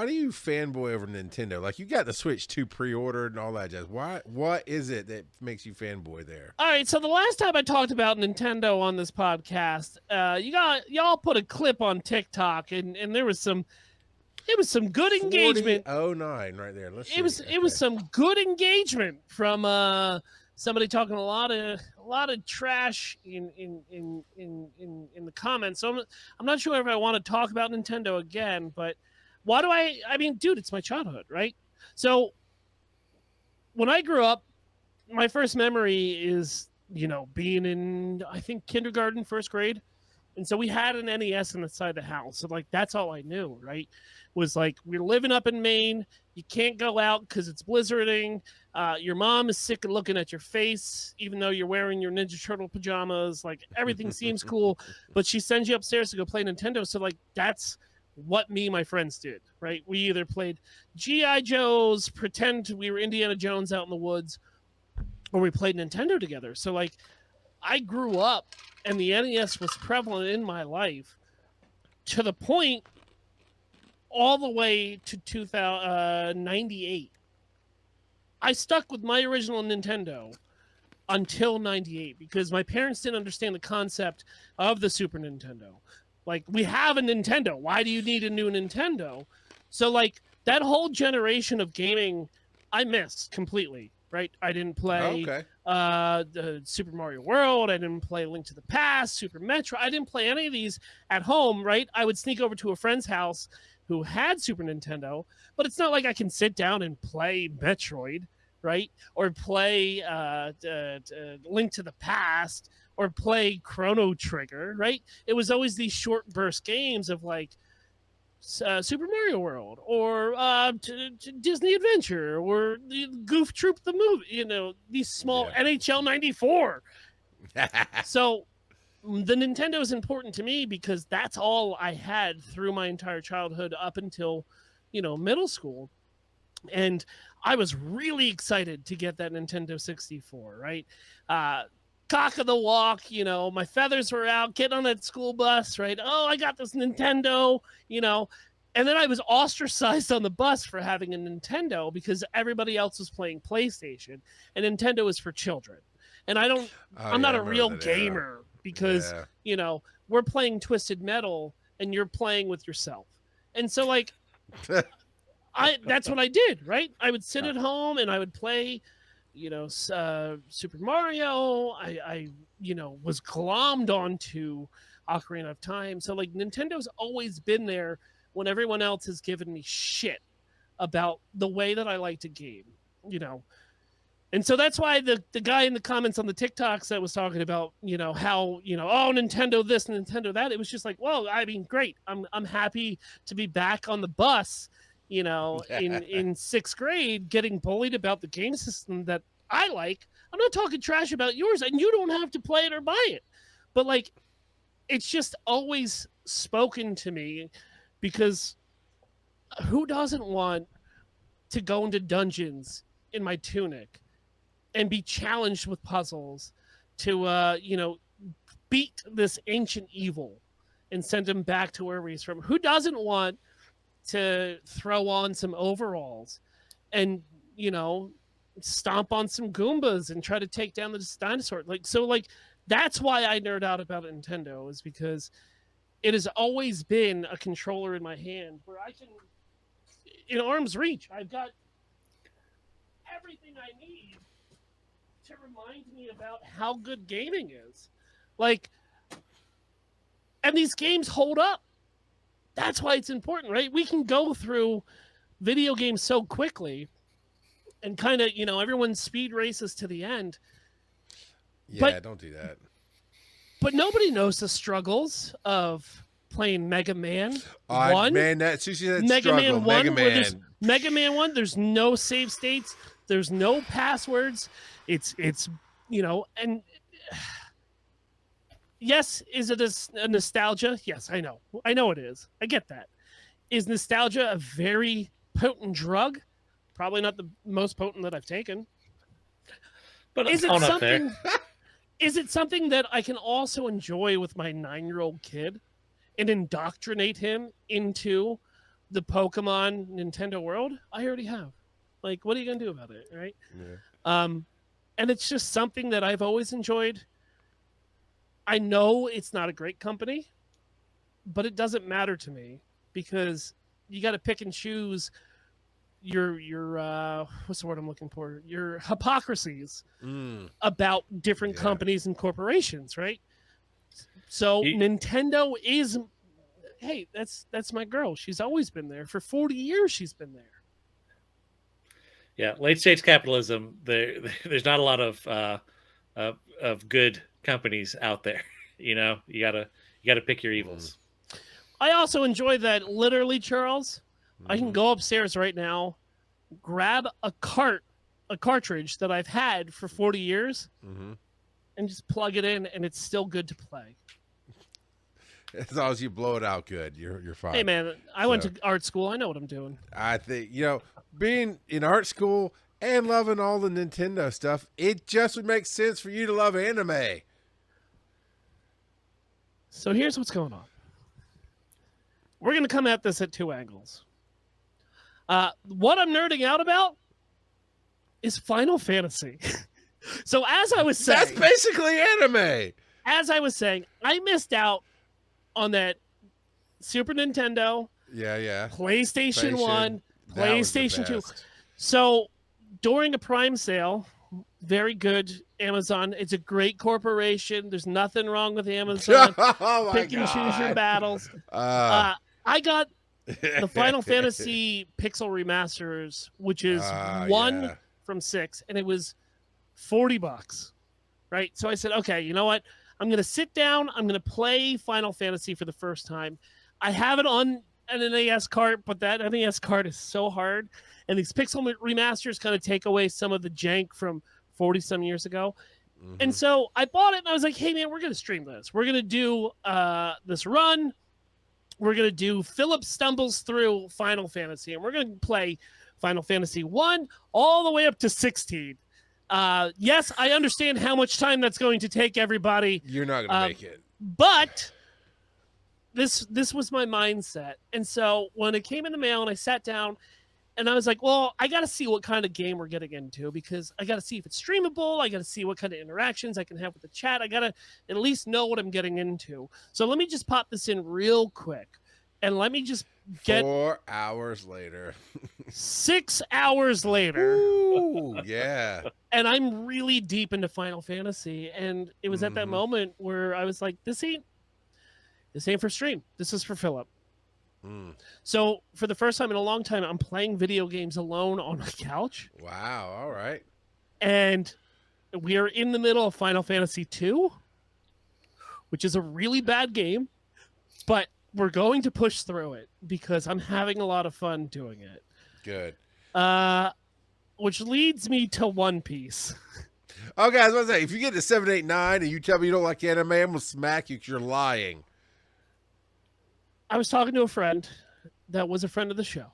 why do you fanboy over Nintendo? Like, you got the Switch 2 pre-ordered and all that jazz. Why? What is it that makes you fanboy there? All right, so the last time I talked about Nintendo on this podcast, y'all put a clip on TikTok, and there was some good engagement. 4009 right there. Let's see. It was some good engagement from somebody talking a lot of trash in the comments. So I'm not sure if I want to talk about Nintendo again, but why do I mean, dude, it's my childhood, right? So when I grew up, my first memory is, being in, I think, kindergarten, first grade. And so we had an NES inside the house. So, like, that's all I knew, right? Was like, we're living up in Maine. You can't go out because it's blizzarding. Your mom is sick of looking at your face, even though you're wearing your Ninja Turtle pajamas. Like, everything seems cool. But she sends you upstairs to go play Nintendo. So, like, that's what me and my friends did, right? We either played G.I. Joes, pretend we were Indiana Jones out in the woods, or we played Nintendo together. So, like, I grew up and the NES was prevalent in my life to the point all the way to 98. I stuck with my original Nintendo until 98 because my parents didn't understand the concept of the Super Nintendo. Like, we have a Nintendo. Why do you need a new Nintendo? So, like, that whole generation of gaming, I missed completely, right? I didn't play the Super Mario World. I didn't play Link to the Past, Super Metro. I didn't play any of these at home, right? I would sneak over to a friend's house who had Super Nintendo, but it's not like I can sit down and play Metroid, right? Or play Link to the Past, or play Chrono Trigger, right? It was always these short burst games of, like, Super Mario World, or Disney Adventure, or the Goof Troop the movie, these small NHL 94. So the Nintendo is important to me because that's all I had through my entire childhood up until, middle school. And I was really excited to get that Nintendo 64, right? Cock of the walk, my feathers were out, getting on that school bus, right? Oh, I got this Nintendo, and then I was ostracized on the bus for having a Nintendo because everybody else was playing PlayStation, and Nintendo is for children. And I'm not a real gamer because, we're playing Twisted Metal and you're playing with yourself. And so, like, that's what I did, right? I would sit at home and I would play, Super Mario. I was glommed onto Ocarina of Time. So, like, Nintendo's always been there when everyone else has given me shit about the way that I like to game, And so that's why the guy in the comments on the TikToks that was talking about, how, oh, Nintendo this, Nintendo that. It was just like, well, I mean, great. I'm happy to be back on the bus, in sixth grade, getting bullied about the game system that I like. I'm not talking trash about yours, and you don't have to play it or buy it. But, like, it's just always spoken to me because who doesn't want to go into dungeons in my Tunic and be challenged with puzzles to, beat this ancient evil and send him back to where he's from? Who doesn't want to throw on some overalls and, stomp on some Goombas and try to take down this dinosaur? Like, that's why I nerd out about Nintendo, is because it has always been a controller in my hand where I can, in arm's reach, I've got everything I need to remind me about how good gaming is. Like, and these games hold up. That's why it's important, right? We can go through video games so quickly and kind of, everyone speed races to the end. Yeah, don't do that. But nobody knows the struggles of playing Mega Man 1. Man, that's Mega struggle. Man 1, Mega Man. Mega Man 1, there's no save states. There's no passwords. It's and yes, is it a nostalgia? Yes, I know. I know it is. I get that. Is nostalgia a very potent drug? Probably not the most potent that I've taken. But is it something? Is it something that I can also enjoy with my 9-year-old kid and indoctrinate him into the Pokemon Nintendo World, I already have. Like, what are you gonna do about it, right? Yeah. And it's just something that I've always enjoyed. I know it's not a great company, but it doesn't matter to me because you got to pick and choose your what's the word I'm looking for? Your hypocrisies about different companies and corporations, right? So Nintendo is, hey, that's my girl. She's always been there. For 40 years she's been there. Yeah, late stage capitalism. There's not a lot of good companies out there. You know, you gotta pick your evils. I also enjoy that. Literally, Charles, I can go upstairs right now, grab a cartridge that I've had for 40 years, and just plug it in, and it's still good to play. As long as you blow it out good, you're fine. Hey, man, I went to art school. I know what I'm doing. I think, being in art school and loving all the Nintendo stuff, it just would make sense for you to love anime. So here's what's going on. We're going to come at this at two angles. What I'm nerding out about is Final Fantasy. So as I was saying... That's basically anime. As I was saying, I missed out on that Super Nintendo, PlayStation 1, PlayStation 2. So during a Prime sale, very good, Amazon. It's a great corporation. There's nothing wrong with Amazon. Pick and choose your battles. I got the Final Fantasy Pixel Remasters, which is 1 from 6, and it was $40, right? So I said, okay, you know what? I'm going to sit down. I'm going to play Final Fantasy for the first time. I have it on an NES cart, but that NES cart is so hard. And these Pixel Remasters kind of take away some of the jank from 40-some years ago. And so I bought it, and I was like, hey, man, we're going to stream this. We're going to do this run. We're going to do Philip Stumbles Through Final Fantasy, and we're going to play Final Fantasy 1 all the way up to 16. Yes, I understand how much time that's going to take everybody. You're not going to make it. But this was my mindset. And so when it came in the mail and I sat down and I was like, well, I got to see what kind of game we're getting into because I got to see if it's streamable. I got to see what kind of interactions I can have with the chat. I got to at least know what I'm getting into. So let me just pop this in real quick. And let me just get 4 hours later. 6 hours later. Ooh, yeah. And I'm really deep into Final Fantasy. And it was at that moment where I was like, this ain't for stream. This is for Philip. So for the first time in a long time, I'm playing video games alone on my couch. Wow. All right. And we are in the middle of Final Fantasy 2, which is a really bad game, but we're going to push through it because I'm having a lot of fun doing it. Good. Which leads me to One Piece. Okay, I was going to say, if you get to 7, 8, 9 and you tell me you don't like anime, I'm going to smack you because you're lying. I was talking to a friend that was a friend of the show.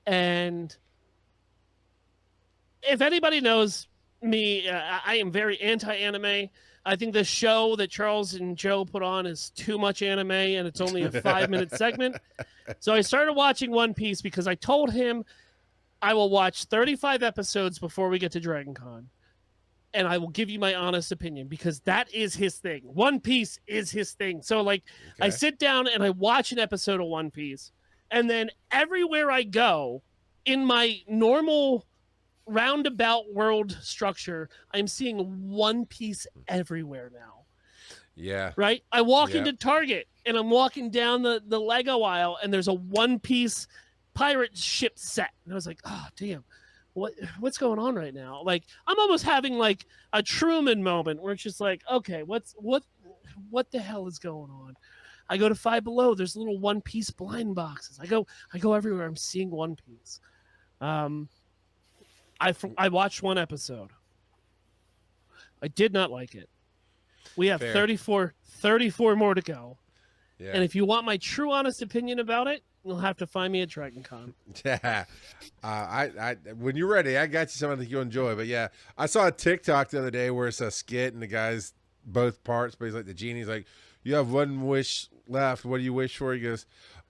And if anybody knows me, I am very anti-anime. I think the show that Charles and Joe put on is too much anime, and it's only a 5-minute segment. So I started watching One Piece because I told him I will watch 35 episodes before we get to Dragon Con. And I will give you my honest opinion because that is his thing. One Piece is his thing. So, like, okay. I sit down and I watch an episode of One Piece. And then everywhere I go, in my normal roundabout world structure, I'm seeing One Piece everywhere now. Yeah. Right? I walk into Target and I'm walking down the Lego aisle and there's a One Piece pirate ship set. And I was like, oh, damn. What's going on right now? Like, I'm almost having like a Truman moment where it's just like, okay, what the hell is going on? I go to Five Below. There's little One Piece blind boxes. I go everywhere. I'm seeing One Piece. I watched one episode. I did not like it. We have 34 more to go. Yeah. And if you want my true honest opinion about it, you'll have to find me at Dragon Con. Yeah. I when you're ready, I got you something I think you'll enjoy. But yeah, I saw a TikTok the other day where it's a skit and the guy's both parts, but he's like the genie's like, you have one wish left. What do you wish for? He goes,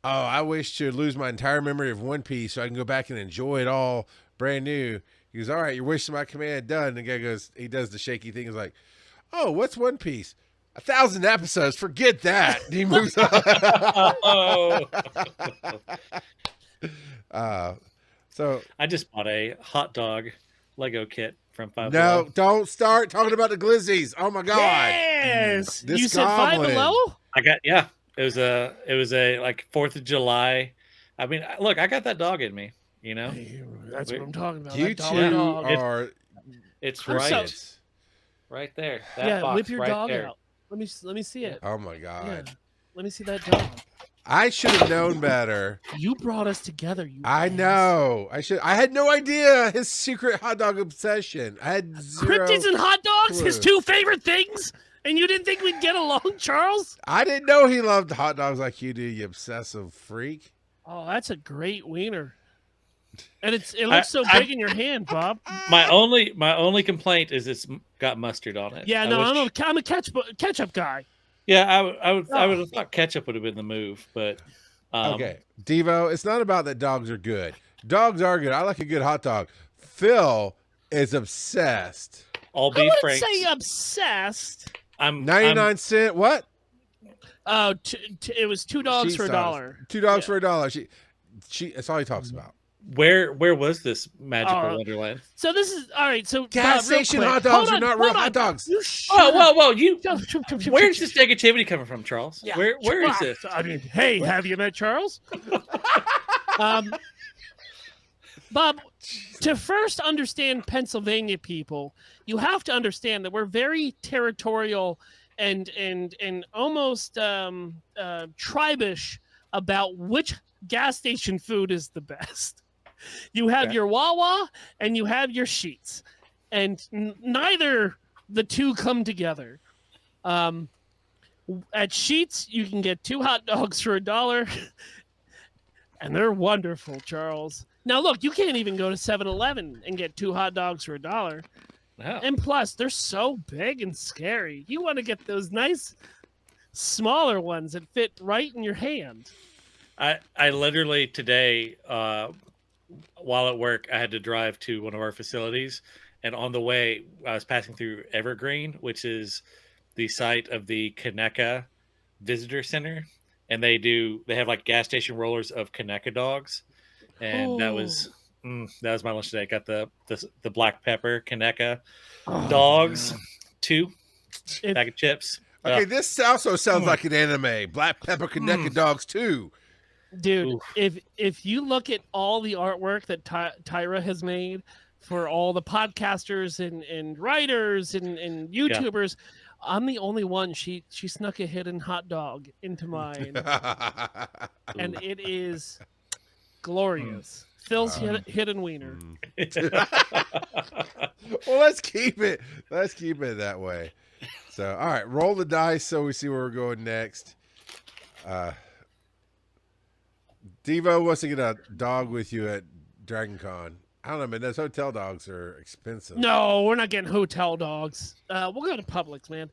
oh, I wish to lose my entire memory of One Piece so I can go back and enjoy it all brand new. He goes, all right, your wish to my command done. And the guy goes, he does the shaky thing. He's like, oh, what's One Piece? 1,000 episodes. Forget that. And he moves on. Oh. So I just bought a hot dog Lego kit from Five no, Below. don't start talking about the glizzies. Oh my god. Yes. This You said Five goblin. Below? I got It was a like 4th of July. I mean, look, I got that dog in me. You know, Hey, that's what I'm talking about. You that two dog. are it's I'm right, so- right there. That Yeah, box whip your right dog there. out. Let me see it. oh my god. Yeah. Let me see that dog. I should have known better. You brought us together. You. I ass. know. I had no idea his secret hot dog obsession. I had zero. Cryptids and hot dogs, his clue. 2 favorite things, and you didn't think we'd get along, Charles? I didn't know he loved hot dogs like you do, you obsessive freak. Oh, that's a great wiener. And it looks so big in your hand, Bob. My only complaint is it's got mustard on it. Yeah, I no, wish- I'm a ketchup guy. Yeah, I would have thought ketchup would have been the move, but Okay, Devo, it's not about that dogs are good. Dogs are good. I like a good hot dog. Phil is obsessed. All I beef wouldn't franks. say obsessed. I'm 99 cent. What? Oh, it was $2 She for saw $1. $2 for $1. She. That's all he talks about. Where was this magical wonderland? So this is all right. So Gas Bob, real station quick. hot dogs Hold are on, not real hold hot on. dogs. You Whoa! You. shut Where's this negativity coming from, Charles? Yeah. Where is this? I mean, hey, have you met Charles? Bob, to first understand Pennsylvania people, you have to understand that we're very territorial and almost tribish about which gas station food is the best. You have Okay. your Wawa and you have your Sheetz, and neither the two come together. At Sheetz, you can get 2 hot dogs for $1, and they're wonderful, Charles. Now, look, you can't even go to 7-Eleven and get 2 hot dogs for $1. No. And plus, they're so big and scary. You want to get those nice, smaller ones that fit right in your hand. I literally today, while at work, I had to drive to one of our facilities, and on the way, I was passing through Evergreen, which is the site of the Conecuh Visitor Center, and they have like gas station rollers of Conecuh dogs, and that was my lunch today. I got the black pepper Conecuh dogs, 2 bag of chips. Okay, this also sounds like an anime. Black Pepper Conecuh Dogs 2. Dude, Oof. if you look at all the artwork that Tyra has made for all the podcasters and writers and YouTubers, I'm the only one. She snuck a hidden hot dog into mine, and it is glorious. Phil's hidden wiener. Well, let's keep it that way. So, all right, roll the dice so we see where we're going next. Devo wants to get a dog with you at Dragon Con. I don't know, man. Those hotel dogs are expensive. No, we're not getting hotel dogs. We'll go to Publix, man.